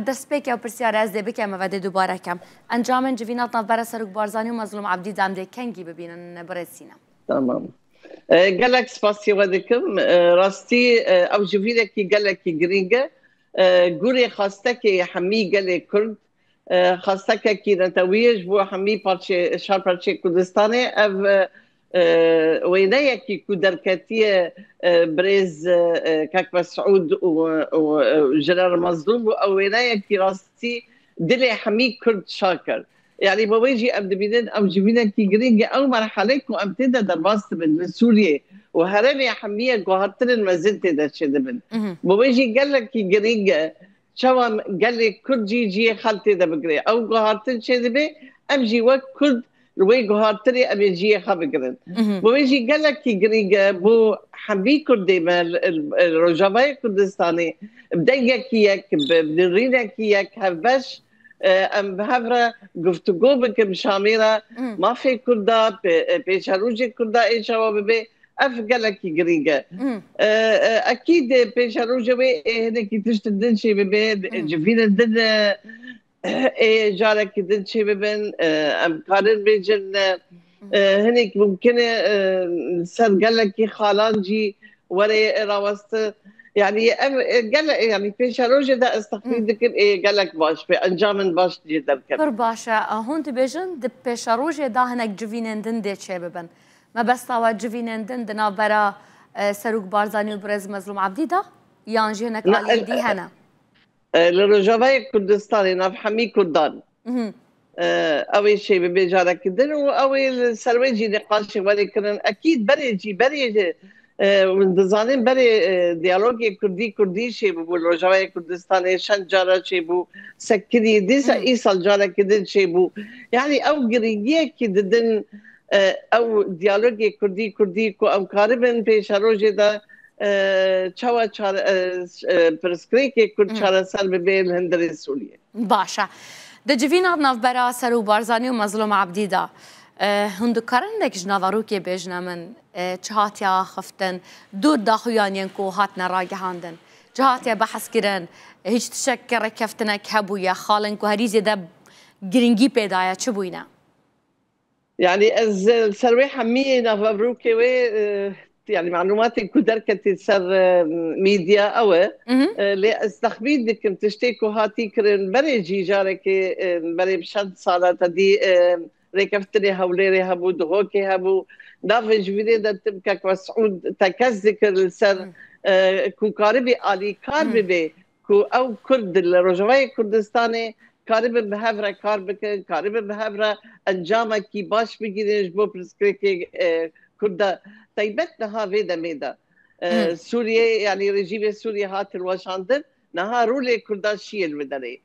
دەستپێکی ئەو پرسیارە ئەس دێ بکەمە بەدێ دووبارەکەم ئەنجامن جڤینات ناوبەرە سەرک بارزانانی و مەزلوم عەبدی دام دێ کەنگی ببینن بڕێسینە. تمام. gelek spasiye dikim rastî ew jivînekî gelekî giring e gurê xastekê hemî gelê Kurd xastekekî netewî ji bo hemî şer parçê Kurdistanê ev wêneyekî ku derketiye birêz Kek Mesûd û Jeneral Mazlûm û ew wêneyekî rastî dilê hemî Kurd şakir. Yani bu vejî em dibînin ew civînekî giring e ew merhelê ku em tê de derbas dibin li Sûriyê û herêmê hemî guhartinên mezin tê de çê dibin. Bu vejî gelekî giring e çawa gelê Kurd jî ciyê xel tê de bigire. Ew guhartin çê dibe em jî wek Kurd li wê guhartinê em ê ciyê xwe bigirin. Bu vejî gelekî giring e bu hemî Kurdê me Rojavayê Kurdistanê bi dengekî yek bi nirînekî yek hevbeş em bi hev re guftugû bikin şamêra mafê Kurda pêşerûjê Kurda ê çawa bibe ev gelekî giring e. Ekîd pêşerûjê wê ê hinekî tiştên din çê bibe civînên din ê carekî din çê bibin em karin bêjin hinek mumkin e ser gelekî xalan jî were raweste. Yani ev gelek yani pêşerojê de ez texmîn dikim ê gelek baş be encamên baş jê derket. Pir baş e hûn dibêjin di pêşerojê da hinek civînên din dê çê bibin. Mebesta we civînên din di navbera Serok Barzanî û Birêz Mezlûm Abdî da yan jî hinek aliyê dî hene? Li Rojavayê Kurdistanê nav hemî Kurdan ew ê şê bibe carekî din û ew ê li ser wê jî nîqaşê werê kirin. Ekîd berê jî berê dizanin berê diyalogê Kurdî şê bû Rojavayê Kurdistanê şend cara çêbû sekirî dîsa îsal carekî din çêbû. Yani ew giringiyekî didin ew diyalogê Kurdî ku em karibin pêşerojê de çawa pirsgirêkê Kurd çareser bibe li Hindirê Sûriyê. Baş e. Di civîna navbera Serok Barzanî û Mezlûm Abdî da hûn dikarin hinek ji navarokê bêjine min çi hatiye xiftin dûr daxuyan yên ku hatine ragihandin çi hatiye behezkirin hiç tişek rekeftinek hebûye xalin ku herîzê de giringî pêdaye çi bûyne? Yani ez ser wê hemî navarokê wê yani معلوماتê ku derketê ser mîdya ew e lê ez texmîn dikim tiştê ku hatî kirin berê jî carekê berê şend sala tedî rêkeftinê hewlêrê hebû dihokê hebû navê jivînê de tim Kek Mesûd tekez dikir li ser ku karibî alîkar bibe ku ew Kurd li Rojavayê Kurdistanê karibin bi hev re kar bikin karibin bi hev re encamekî baş bigîrin ji bo pirsgirêkê Kurda taybet niha vê demê de Sûriye yani rejîmê Sûriye hatin weşandin niha rolê Kurda şîye li derê.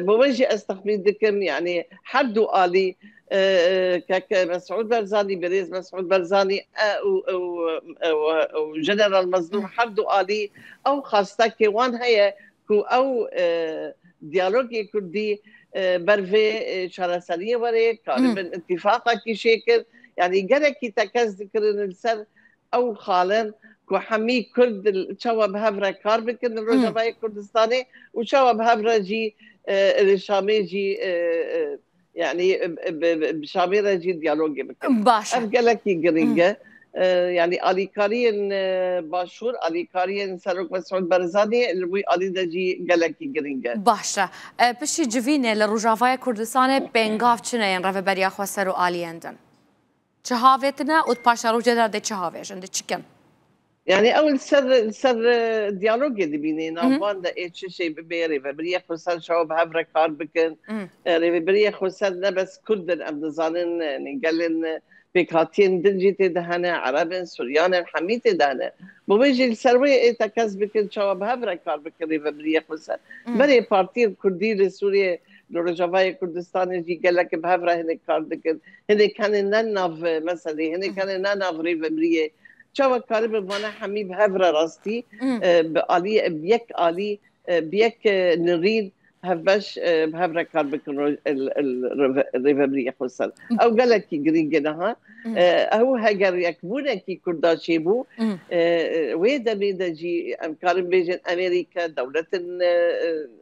Bi wê jî ez texmîn dikim yani her du alî Kek Mesûd Barzanî Birêz Mesûd Barzanî û Jeneral Mazlûm her du alî ew xastekê wan heye ku ew diyalogê Kurdî bervê çareseriyê werê karibin itîfaqekî şêkir. Yani gelekî tekez dikirin li ser ew xalin ku hemî Kurd çawa bi hev re kar bikin li Rojavayê Kurdistanê û çawa bi hev re jî li Şamê jî yani bi Şamê re jî diyalogê bikin. Baş ev gelekî giring e yani alîkariyên başûr alîkariyên Serok Mesûd Barzanî li wî alî de jî gelekî giring e. Baş e. Piştî civînê li Rojavayê Kurdistanê pêngav çi ne yên reveberiya xwe ser û aliyên din? Çi havê tune û paşerojê de dê çi havêjin dê çikin? Yani ew ser diyalogê dibînê navban de ê çi şê bibe rêveberiya xwe ser şawa bi hev re kar bikin rêveberiya xwe ser nebes Kurdin em dizanin gelên pêkhatiyên din jî tê de hene Erebin Suryanên hemî tê de hene. Bi wê jî li ser wê ê tekez bikin çawa bi hev re kar bikin rêveberiya xwe ser. Berê Partiyên Kurdî li Sûriyê li Rojavayê Kurdistanê jî gelek bi hev re hinek kar dikin. Hinek hene ne nav meselê hinek hene ne nav rêveberiyê çawa karibin vana hemî bi hev re rastî bi alî bi yek alî bi yek nirîn هفبش بهبرا كار بكن الريفابرية خسر أو قالك جريجنها هو هجر يكبونا كي كرداشي بو ويدا بيدا جي كارن بيجن أمريكا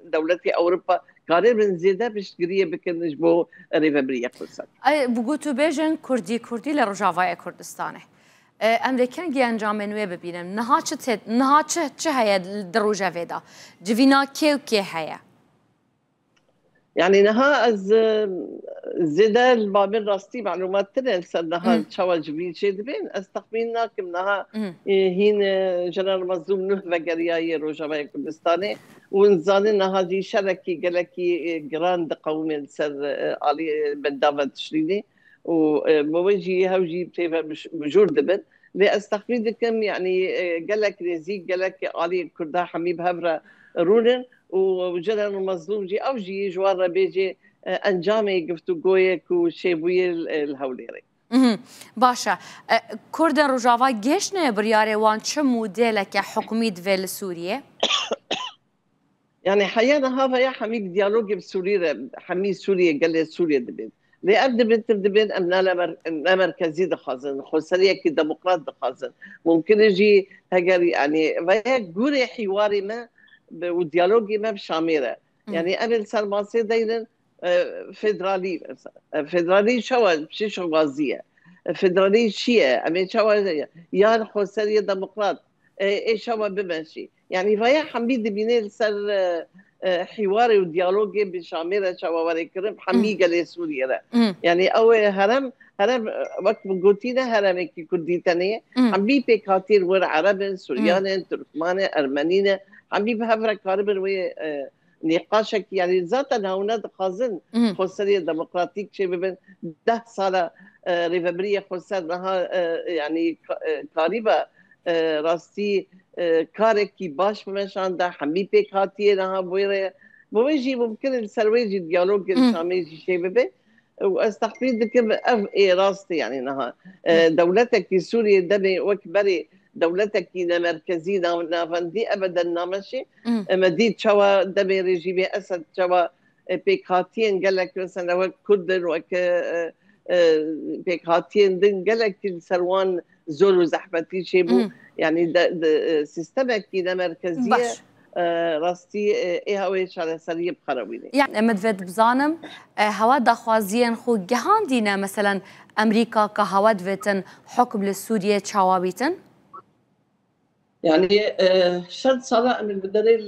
دولة أوروبا كارن من زيادة بش جريه بكن نجبو الريفابرية خسر أي بقولتوا بيجن كردي لرجافة كردستانه امریکن گیان جامعه نوی ببینم نها چه هیا دروجه ویدا جوینا کیو کی هیا يعني نها از زيادة البابين راستي معلومات تنسى نها شوا جبين شيء دبين استخبينا كم نها هين جنرال مظلوم نه وگرياي روجاوي كردستاني ونزاني نها دي شركي قالكي جراند قومي سر علي بن دافد تشريني وموجي هوجي بتيفا بجور دبن لاستخبينكم يعني قالك رزيق قالك علي كردا حميب هبره رونن وجدن المظلوم جي او جي جوار بيجي انجامي قفتو قويك وشيبوي الهوليري باشا كردن رجاوا جيشنا برياري وان شو موديلك حكومية فيل سوريا يعني حيانا هذا يا حميك ديالوجي بسوريا حمي سوريا قال لي سوريا دبين لي ابدا بنت دبين امنا مركزي دخازن خسريه كي ديمقراط دخازن ممكن يجي هجر يعني ويا قوري حواري ما وديالوجي ما بشاميره يعني قبل سلماسي دايرن فيدرالي شو بشي غازيه فيدرالي شيعة امين شو يا خسريه ديمقراط ايه شو بمشي يعني فيا حميد بينيل سر حواري وديالوجي بشاميره شو وري كرم حميقه لسوريا يعني او هرم وقت قلتينا هرم كي كردي تانية عم بي بيكاتير ور عرب سوريان تركمان ارمنيين عم بي بهفرة كاربن و نقاشك يعني ذاتنا هنا خازن خسرية ديمقراطيك شيء ببن 10 سنة ريفابرية خسرناها يعني قريبة راستي كاركي باش مشان ده حمي بيكاتية نها بويرة بويجي ممكن السرويجي ديالوج الشاميجي شيء ببن واستحفيد كم اف اي راستي يعني نها دولتك في سوريا دمي وكبري دولتك مركزية نافندي ابدا نامشي مديد شوا دمي رجيمي اسد شوا بيكاتين قال لك مثلا وك كردن وك بيكاتين دن قال لك سروان زول وزحمتي شيبو يعني سيستمك مركزية راستي ايه هويش على سريع بخرويني يعني مدفد بزانم هوا دخوازيان خو جهان دينا مثلا امريكا كهواد فيتن حكم للسورية تشاوابيتن يعني شد صلاة من بدري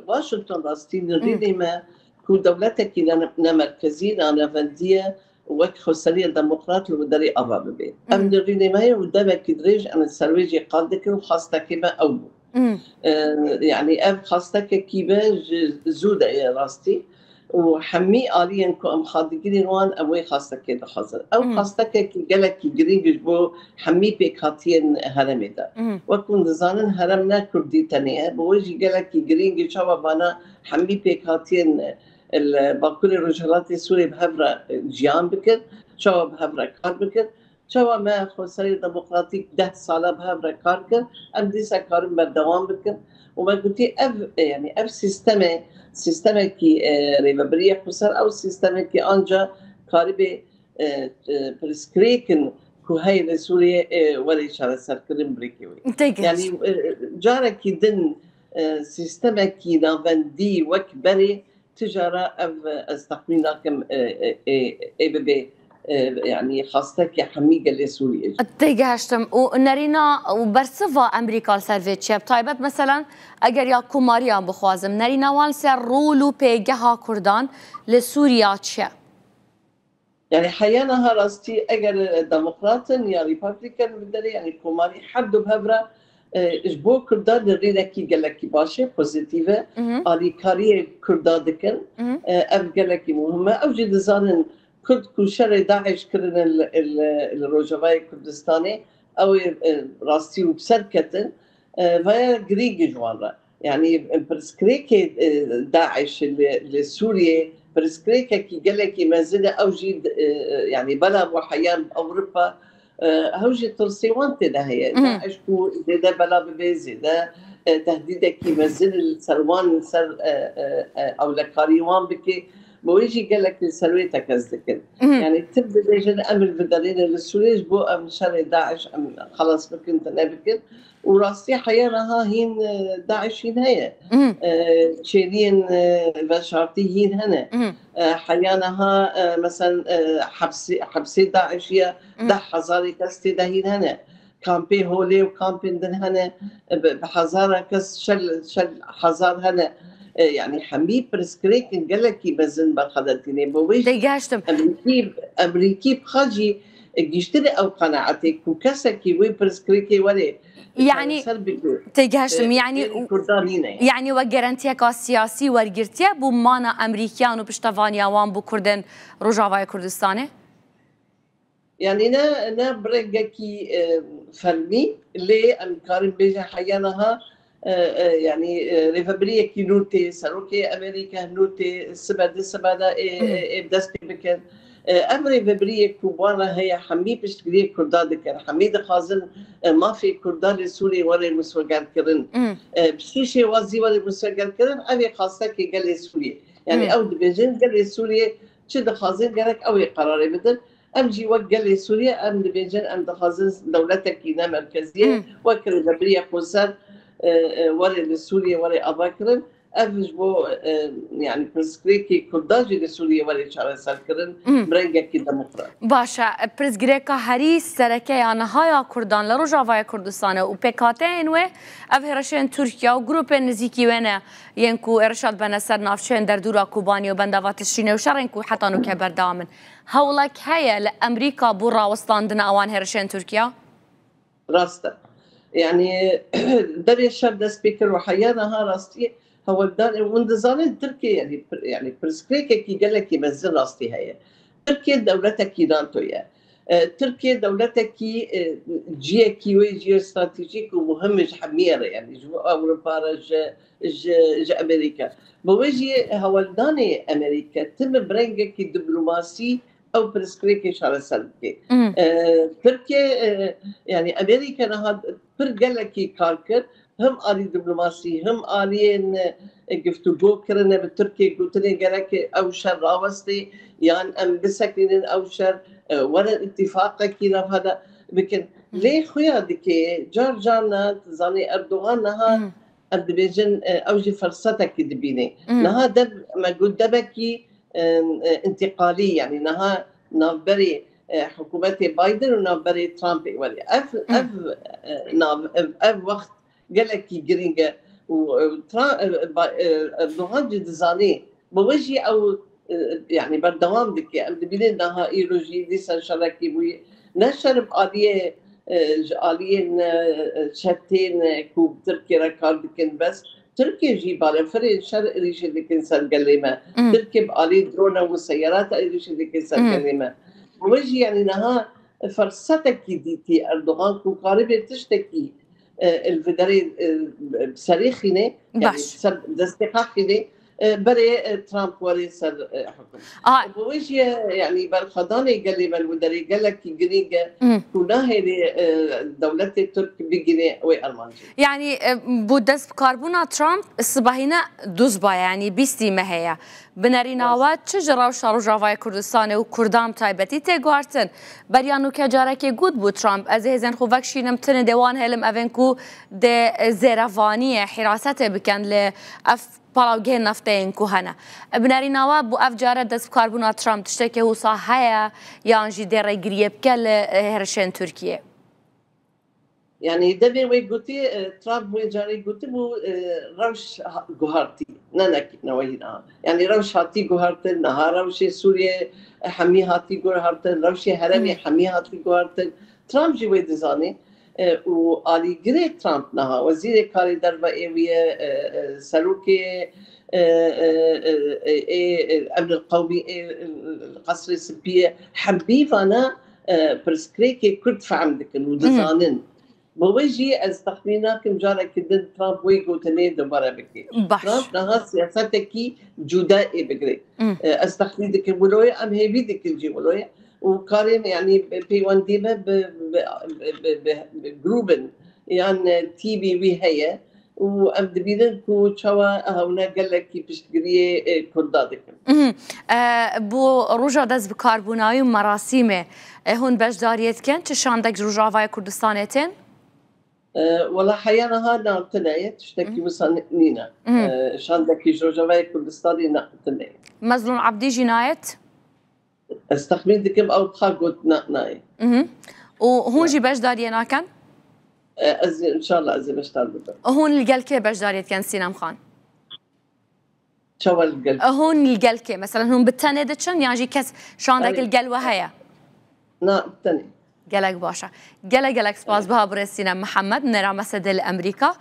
واشنطن راستي نريني ما كو دولتك مركزية نافندية وك خسرية ديمقراط المدري أبا ببين أم نريني ما ودامك كدريج أن السرويجي قادك وخاصتك ما أوبو يعني أب خاصتك كيبا زودة يا راستي وحمي آليا كو أم خادقين وان أموي خاصتك كده خاصة أو خاصتك كي جالك كي جرينج بو حمي بيكاتين هرمي دا وكون زانن هرمنا كردي تانية بوجي جالك كي جرينج شابا بانا حمي بيكاتين الباكوري رجالات سوري بهبرة جيان بكر شابا بهبرة كار بكر شوا ما خسري ديمقراطيك 10 ساله بهبرة كاركر ام ديسا كارم بردوام بكر وما قلتي اف سيستمي كي ريفابريه خسر او سيستمي كي انجا كاربي بريسكريكن كو هاي لسوريا ولي شارع سركرم بريكيوي يعني جارك دن سيستمي كي نافندي وكبري تجاره اف استقبلناكم اي يعني خاصتك يا حميقة لسوريا تيجاشتم ونرينا وبرسفا أمريكا سيرفيتشيب طيبت مثلا أجر يا كوماريا بخوازم نرينا وان سر رولو بيجها كردان لسوريا تشا يعني حيانا هراستي أجر ديمقراطن يا ريبابليكان بدري يعني كوماري حدو بهبرة إجبو كردان نرينا كي قالك باشي بوزيتيفة على كارير كردان دكن أف قالك مهمة أو جد زانن كرد كوشر داعش كرن الروجافاي كردستاني او راستي وبسركتن فيا جريج جوارا يعني برسكريك داعش لسوريا برسكريك كي قال لك مازال اوجد يعني بلا وحيان باوروبا هوجي ترسيوانت ده هي داعش كو زيدا بلا ببيزي ده تهديدك يمزل السروان سر او لكاريوان بكي بويجي قال لك سرويتك قصدك يعني تبدا بيجن امر بدليل السوريج بو ام شر داعش ام خلاص بكن تنبكر وراسي حيانها هين داعش هين هي تشيرين بشارتي هين هنا حيانها مثلا حبسي داعش هي ده حزاري كستي ده هين هنا كامبي هولي وكامبي دن هنا بحزارة كس شل حزار هنا يعني حمي برسكريك قالك بزن بخدتني بويش أمريكي بخاجي يشتري أو قناعتك وكسكي وي برسكريكي ولي يعني تيجهشتم يعني وجرانتيا سياسي ورجرتيا بمانا أمريكان وبشتفانيا وان بكردن رجاوي كردستاني يعني نا برجكي فرمي اللي أمكارن بيجا حيانها يعني ريفابريه كي نوتي سروكي أمريكا نوتي السبادة بدستي بكن أمر ريفابريه كوبانا هي حمي بشتري كرداد كان حميد خازن ما في كرداد السوري ولا المسوقات كرن بشيشي وزي ولا المسوقات كرن أبي خاصة كي قال لي سوريا يعني أو دبيجن قال لي سوريا شد خازن قالك أوي قراري بدل أمجي وقال لي سوريا أم دبيجن أم دخازن دولتك كينا مركزية وكر ريفابريه قوسر ولا سوريا ولا أباكرن أفجبو يعني برسكريكي كرداجي لسوريا ولا شعر سالكرن برنجا كي ديمقراط باشا برسكريكا هريس سركي أنا هايا كردان لرجاوي كردستان وبيكاتين و أفهرشين تركيا وجروب نزيكي ونا ينكو إرشاد بنسر نافشين دردورا كوباني وبندافات الشينة وشرنكو حتى نكبر دامن هولك هيا لأمريكا برا وسطاندنا أوان هرشين تركيا راستا يعني دري الشاب سبيكر وحيانا ها راستي هو الدار وندزان تركيا يعني برسكريكا كي قال لك يمزل راستي هي تركيا دولتك كي دانتويا تركيا دولتك كي جي كيوي جيو استراتيجيك ومهم حمير يعني جو اوروبا جا امريكا بوجي هو الداني امريكا تم برنجك دبلوماسي او برسكريكي شارع سلكي تركيا يعني امريكا نهاد برجلكي كاركر هم آلي دبلوماسي هم آليين قفتو بوكرنا بالتركي قلت لي قالك أوشر راوستي يعني أم بسكنين أوشر ولا اتفاق كذا هذا لكن ليه خويا دكي جارجانا زاني أردوغان نها أردبيجن أوجي فرصتك دبيني نها دب ما قلت دبكي انتقالي يعني نها نافبري حكومة بايدن ونافبري ترامب ولي أف وقت قال لك جرينجا وأردوغان جدزاني بوجي أو يعني بالدوام دكي أبدبينين نها إيروجي لسان شركي بوي نشر بآلية آليين شتين كوب تركي ركار دكين بس تركيا جيب على فرق شرق ريش اللي كن سرقلمة تركب آلية درونة وسيارات ريش اللي كن سرقلمة بوجي يعني نها فرصتك ديتي أردوغان كو قاربة تشتكي الفدري بصريخيني يعني دستقاقيني بري ترامب وري سر حكم بوجه يعني بالخضاني قال لي بالودري قال لك جريجا كنا هي دولة الترك بجنيه والمانيا يعني بودس كربونا ترامب الصباحنا دوزبا يعني بيستي ما هي بناريناوات شجرة وشارجافاي كردستان وكردام تايبتي تيغوارتن بريانو كجارك جود بو ترامب ازهزن خوفك شينم تن دوان هلم افنكو د زيرافانيه حراسته بكن لاف بالاوجه نفتين كهنا بناريناوا بو افجار دس كربونا ترامب تشتكي هو صحيا يانجي دير غريب كل هرشن تركيا يعني دبي ويقولتي ترامب ويجاري قلت بو روش جوهرتي نانك نوينا يعني روش هاتي جوهرتن نهار روش سوريا حمي هاتي جوهرتن روش هرمي حمي هاتي جوهرتن ترامب جوي دزاني وآلي جري ترامب نها وزير كاري دربا إيوية سلوكي الأمن القومي القصر السبية حبيبنا برسكريكي كرد فعمدك ودزانن بوجي استخدمناك مجانا كدن ترامب ويقو تنين دبارا بكي ترامب نها سياستك جدائي بقري استخدمك ولوية أم هي بيدك الجي ولوية وكارين يعني بيوان ديما بجروبن يعني تي بي وي هي وام دبينن كو تشوا هونا قال لك كيفاش تقري كردادك بو روجا دز بكاربوناي مراسيمه هون بجداريت كان تشاندك روجافاي كردستانيتين والله حيانا هذا تنايت تشتكي مثلا نينا شاندك جوجافاي كردستاني تنايت مظلوم عبدي جنايت استخدمين دكم او بخاقوت ناي وهون جي بجدارينا كان ان شاء الله ازي بشتغل بدك هون القلكه بجداريت كان سينام خان شو القلب هون القلكه مثلا هون بالتندتشن يعني كس شاندك القلوه هيا نعم الثاني قلق باشا قلق سباس بها برسينا محمد من رامسد الامريكا